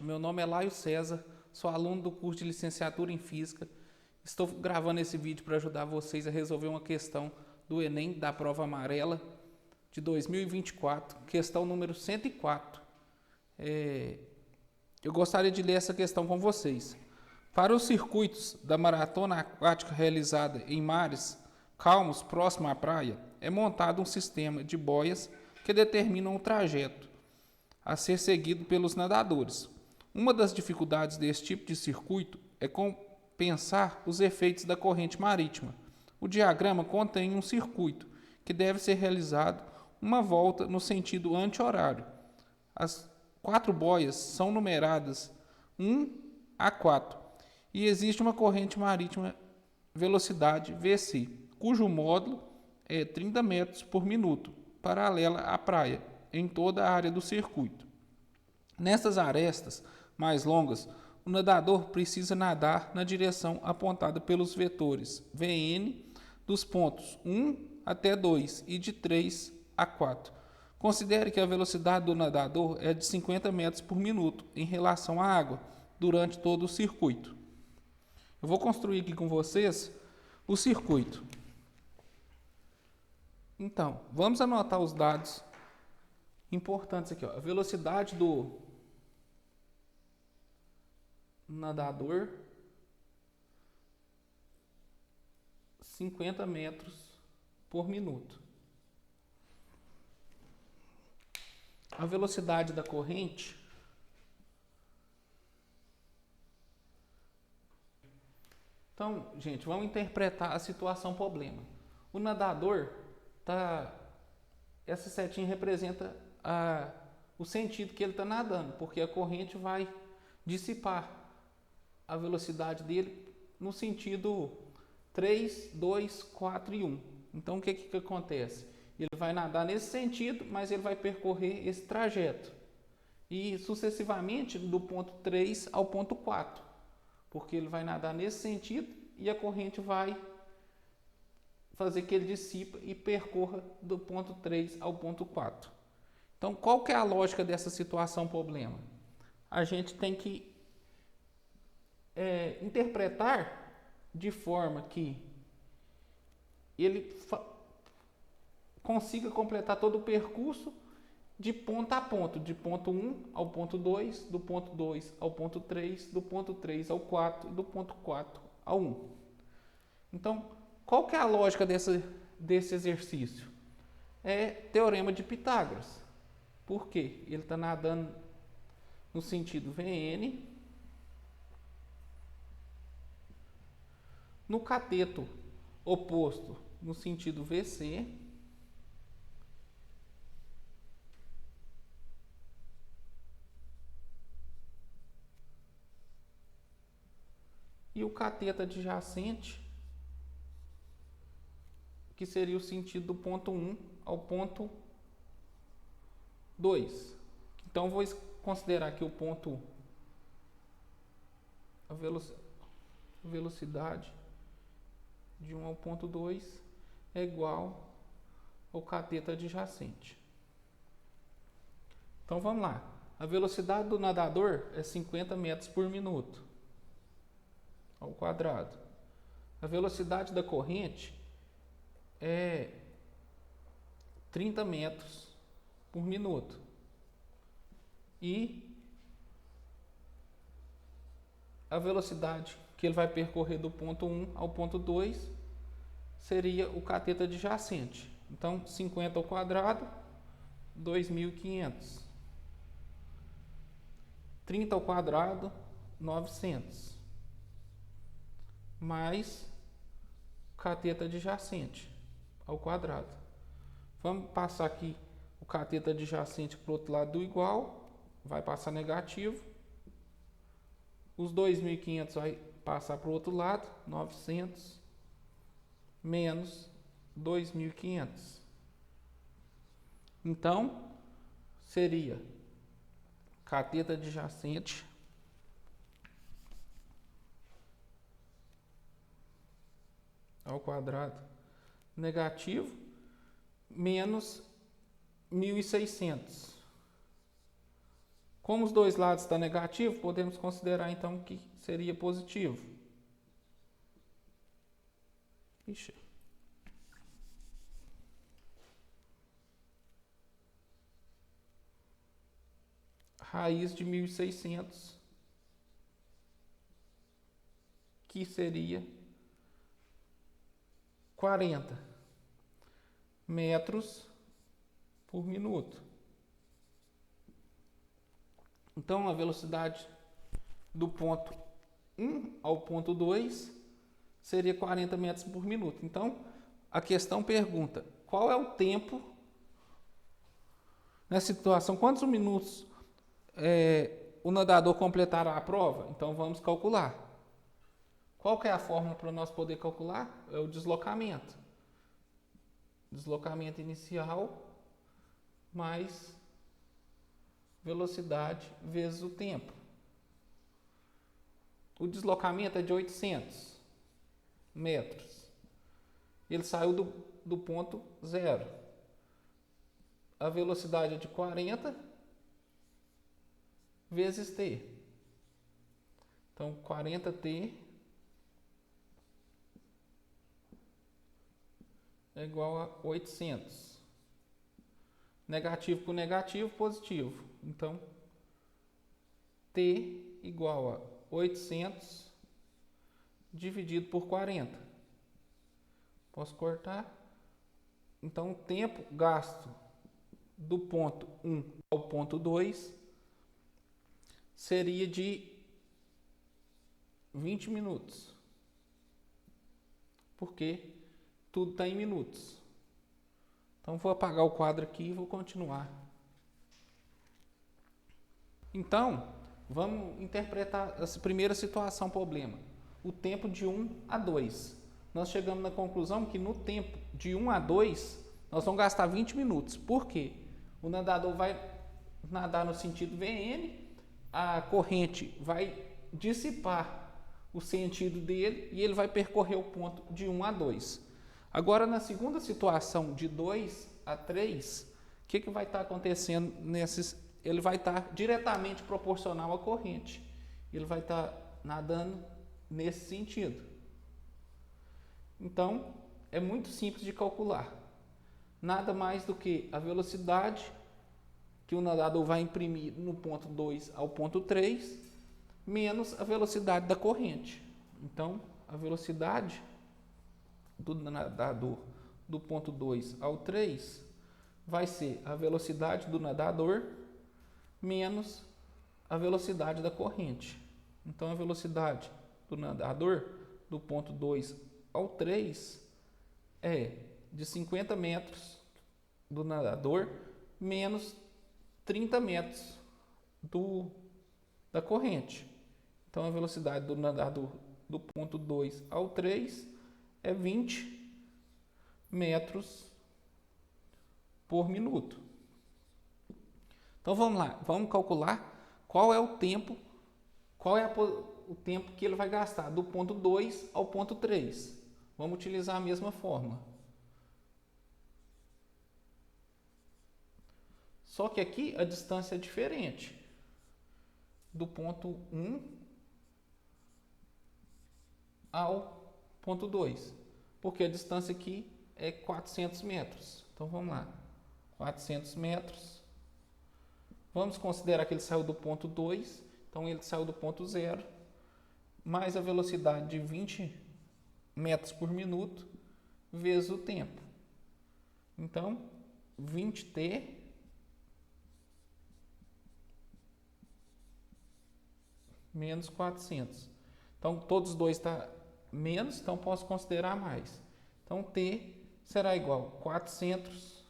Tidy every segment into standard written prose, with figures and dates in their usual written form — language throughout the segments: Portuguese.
Meu nome é Laio César, sou aluno do curso de licenciatura em Física. Estou gravando esse vídeo para ajudar vocês a resolver uma questão do Enem da prova amarela de 2024, questão número 104. Eu gostaria de ler essa questão com vocês. Para os circuitos da maratona aquática realizada em mares calmos próximo à praia, é montado um sistema de boias que determinam o trajeto a ser seguido pelos nadadores. Uma das dificuldades desse tipo de circuito é compensar os efeitos da corrente marítima. O diagrama contém um circuito que deve ser realizado uma volta no sentido anti-horário. As 4 boias são numeradas 1 a 4 e existe uma corrente marítima velocidade VC, cujo módulo é 30 metros por minuto, paralela à praia, em toda a área do circuito. Nessas arestas mais longas, o nadador precisa nadar na direção apontada pelos vetores VN dos pontos 1 até 2 e de 3 a 4. Considere que a velocidade do nadador é de 50 metros por minuto em relação à água durante todo o circuito. Eu vou construir aqui com vocês o circuito. Então, vamos anotar os dados importantes aqui. A velocidade do nadador, 50 metros por minuto. A velocidade da corrente, então, gente, vamos interpretar a situação problema. O nadador essa setinha representa o sentido que ele está nadando, porque a corrente vai dissipar a velocidade dele no sentido 3, 2, 4 e 1. Então, o que acontece? Ele vai nadar nesse sentido, mas ele vai percorrer esse trajeto. E sucessivamente do ponto 3 ao ponto 4. Porque ele vai nadar nesse sentido e a corrente vai fazer que ele dissipa e percorra do ponto 3 ao ponto 4. Então, qual que é a lógica dessa situação problema? A gente tem que interpretar de forma que ele consiga completar todo o percurso de ponto a ponto, de ponto 1 ao ponto 2, do ponto 2 ao ponto 3, do ponto 3 ao 4 e do ponto 4 ao 1. Então, qual que é a lógica desse exercício? É teorema de Pitágoras. Por quê? Ele está nadando no sentido VN, no cateto oposto no sentido VC, e o cateto adjacente, que seria o sentido do ponto 1 ao ponto 2. Então, vou considerar que o ponto, a velocidade de 1 ao ponto 2 é igual ao cateto adjacente. Então, vamos lá. A velocidade do nadador é 50 metros por minuto ao quadrado. A velocidade da corrente é 30 metros por minuto. E a velocidade que ele vai percorrer do ponto 1 ao ponto 2 seria o cateto adjacente. Então, 50 ao quadrado, 2.500. 30 ao quadrado, 900. Mais o cateto adjacente ao quadrado. Vamos passar aqui o cateto adjacente para o outro lado do igual, vai passar negativo. Os 2.500 vai passar para o outro lado, 900 menos 2.500. Então, seria cateto adjacente ao quadrado negativo menos 1.600. Como os dois lados estão negativos, podemos considerar então que seria positivo. Ixi. Raiz de 1.600, que seria 40 metros por minuto. Então, a velocidade do ponto 1 ao ponto 2 seria 40 metros por minuto. Então, a questão pergunta, qual é o tempo nessa situação? Quantos minutos o nadador completará a prova? Então, vamos calcular. Qual que é a fórmula para nós poder calcular? É o deslocamento. Deslocamento inicial mais velocidade vezes o tempo. O deslocamento é de 800 metros. Ele saiu do ponto 0. A velocidade é de 40 vezes t. Então, 40t é igual a 800. Negativo com negativo, positivo. Então, t igual a 800 dividido por 40. Posso cortar? Então, o tempo gasto do ponto 1 ao ponto 2 seria de 20 minutos. Porque tudo está em minutos. Então, vou apagar o quadro aqui e vou continuar. Então, vamos interpretar essa primeira situação, problema. O tempo de 1 a 2. Nós chegamos na conclusão que no tempo de 1 a 2, nós vamos gastar 20 minutos. Por quê? O nadador vai nadar no sentido VN, a corrente vai dissipar o sentido dele e ele vai percorrer o ponto de 1 a 2. Agora, na segunda situação, de 2 a 3, o que vai estar acontecendo nesses? Ele vai estar diretamente proporcional à corrente. Ele vai estar nadando nesse sentido. Então, é muito simples de calcular. Nada mais do que a velocidade que o nadador vai imprimir no ponto 2 ao ponto 3, menos a velocidade da corrente. Então, a velocidade do nadador do ponto 2 ao 3 vai ser a velocidade do nadador menos a velocidade da corrente. Então, a velocidade do nadador do ponto 2 ao 3 é de 50 metros do nadador menos 30 metros da corrente. Então, a velocidade do nadador do ponto 2 ao 3 é 20 metros por minuto. Então, vamos lá. Vamos calcular qual é o tempo, o tempo que ele vai gastar do ponto 2 ao ponto 3. Vamos utilizar a mesma fórmula. Só que aqui a distância é diferente. Do ponto 1 ao ponto 2. Porque a distância aqui é 400 metros. Então, vamos lá. 400 metros. Vamos considerar que ele saiu do ponto 2. Então, ele saiu do ponto 0. Mais a velocidade de 20 metros por minuto vezes o tempo. Então, 20t menos 400. Então, todos os dois estão menos, então posso considerar mais. Então, t será igual a 400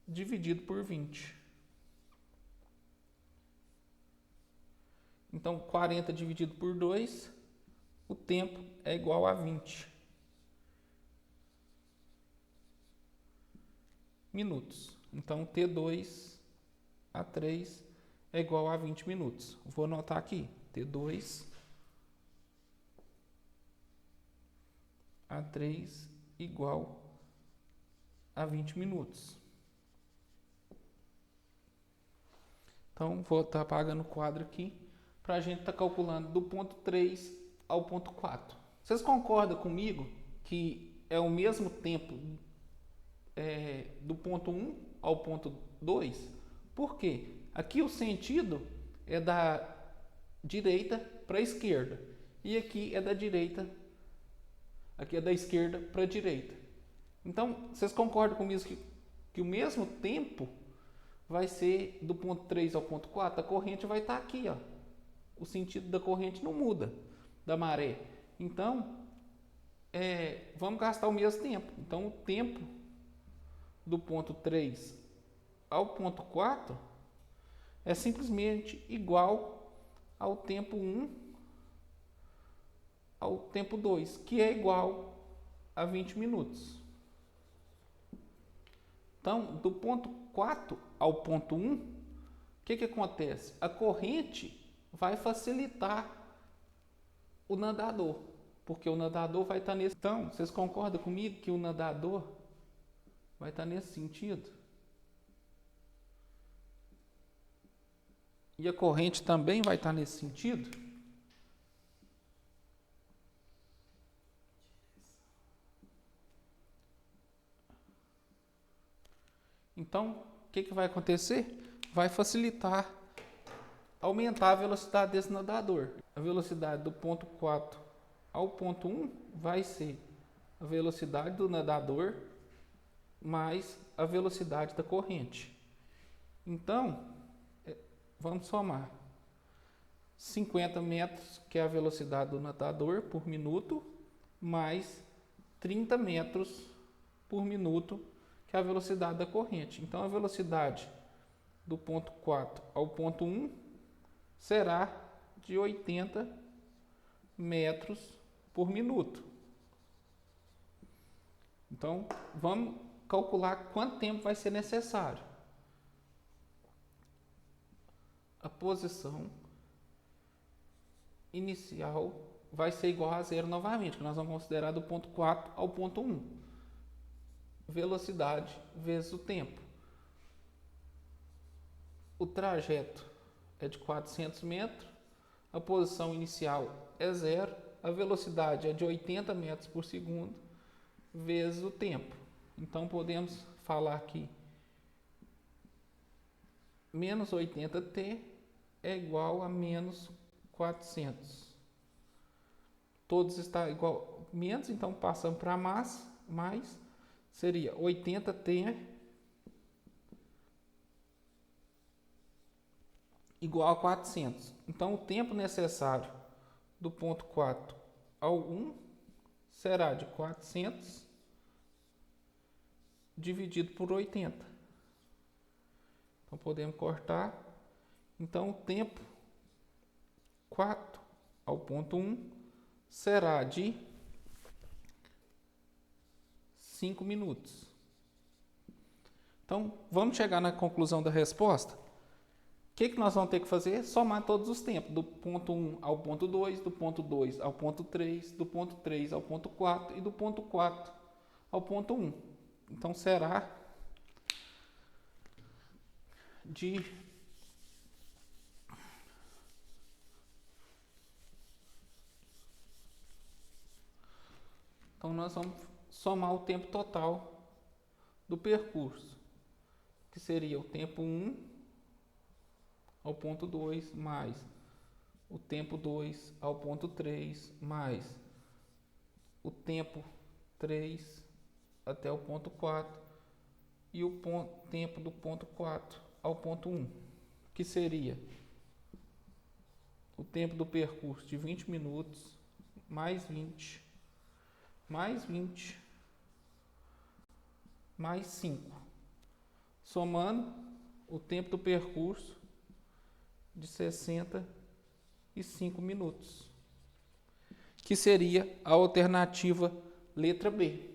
dividido por 20. Então, 40 dividido por 2, o tempo é igual a 20 minutos. Então, T2 a 3 é igual a 20 minutos. Vou anotar aqui, T2 a 3 igual a 20 minutos. Então, vou estar apagando o quadro aqui para a gente estar calculando do ponto 3 ao ponto 4. Vocês concordam comigo que é o mesmo tempo do ponto 1 ao ponto 2? Por quê? Aqui o sentido é da direita para a esquerda e aqui é da direita, aqui é da esquerda para a direita. Então, vocês concordam comigo que o mesmo tempo vai ser do ponto 3 ao ponto 4? A corrente vai estar aqui, ó. O sentido da corrente não muda, da maré. Então, vamos gastar o mesmo tempo. Então, o tempo do ponto 3 ao ponto 4 é simplesmente igual ao tempo 1 ao tempo 2, que é igual a 20 minutos. Então, do ponto 4 ao ponto 1, o que acontece? A corrente vai facilitar o nadador, porque o nadador vai estar nesse... Então, vocês concordam comigo que o nadador vai estar nesse sentido? E a corrente também vai estar nesse sentido? Então, o que vai acontecer? Vai facilitar, aumentar a velocidade desse nadador. A velocidade do ponto 4 ao ponto 1 vai ser a velocidade do nadador mais a velocidade da corrente. Então, vamos somar 50 metros, que é a velocidade do nadador por minuto, mais 30 metros por minuto, que é a velocidade da corrente. Então, a velocidade do ponto 4 ao ponto 1 será de 80 metros por minuto. Então, vamos calcular quanto tempo vai ser necessário. A posição inicial vai ser igual a zero novamente, que nós vamos considerar do ponto 4 ao ponto 1. Velocidade vezes o tempo. O trajeto é de 400 metros, a posição inicial é zero, a velocidade é de 80 metros por segundo, vezes o tempo. Então, podemos falar que menos 80t é igual a menos 400. Todos estão igual, menos, então passamos para mais, seria 80t igual a 400. Então, o tempo necessário do ponto 4 ao 1 será de 400 dividido por 80. Então, podemos cortar. Então, o tempo 4 ao ponto 1 será de 5 minutos. Então, vamos chegar na conclusão da resposta. O que nós vamos ter que fazer? Somar todos os tempos, do ponto 1 ao ponto 2, do ponto 2 ao ponto 3, do ponto 3 ao ponto 4 e do ponto 4 ao ponto 1. Então, será de... Então, nós vamos somar o tempo total do percurso, que seria o tempo 1 ao ponto 2, mais o tempo 2 ao ponto 3, mais o tempo 3 até o ponto 4 e o tempo do ponto 4 ao ponto 1, que seria o tempo do percurso de 20 minutos, mais 20, mais 20, mais 5, somando o tempo do percurso de 65 minutos, que seria a alternativa letra B.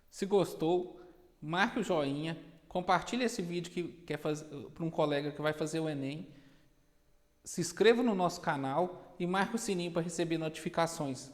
Se gostou, marque o joinha, compartilhe esse vídeo que quer fazer para um colega que vai fazer o Enem. se inscreva no nosso canal e marque o sininho para receber notificações.